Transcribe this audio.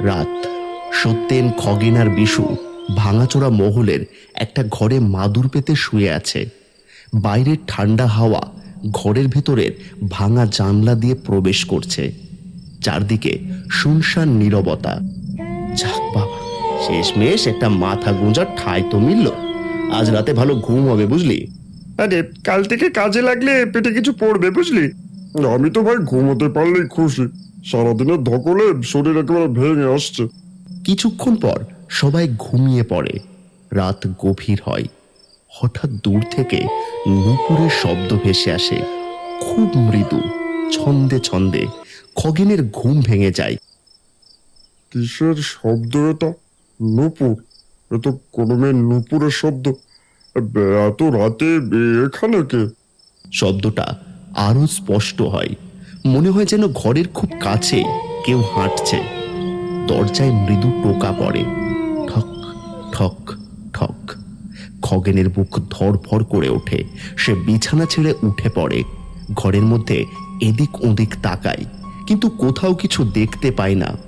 রাত। সত্যেন, খগেন আর বিশু ভাঙাচোরা মহলের একটা ঘরে মাদুর পেতে শুয়ে আছে। বাইরের ঠান্ডা হাওয়া ঘরের ভেতরের ভাঙা জানলা দিয়ে প্রবেশ করছে। চারদিকে শুনশান নীরবতা। যাক বাবা, শেষমেশ একটা মাথা গুঁজার ঠাঁই তো মিলল। আজ রাতে ভালো ঘুম হবে, বুঝলি? আরে কাল থেকে কাজে লাগলে পেটে কিছু পড়বে বুঝলি। আমি তো ভাই ঘুমোতে পারলেই খুশি। সারাদিনের ধকলে শরীর একেবারে ভেঙে আসছে। কিছুক্ষণ পর সবাই ঘুমিয়ে পড়ে। রাত গভীর হয়। হঠাৎ দূর থেকে নূপুরের শব্দ ভেসে আসে, খুব মৃদু, ছন্দে ছন্দে। খগেনের ঘুম ভেঙে যায়। কিসের শব্দ এটা? নূপুর? এ তো কোনো মেয়ে নূপুরের শব্দ। এত রাতে এখানে কে? শব্দটা আরো স্পষ্ট হয়। মনে হয় যেন ঘরের খুব কাছে কেউ হাঁটছে। দরজায় মৃদু টোকা পড়ে। ঠক ঠক ঠক। খগেনের বুক ধড়ফড় করে ওঠে। সে বিছানা ছেড়ে উঠে পড়ে। ঘরের মধ্যে এদিক ওদিক তাকায়, কিন্তু কোথাও কিছু দেখতে পায় না।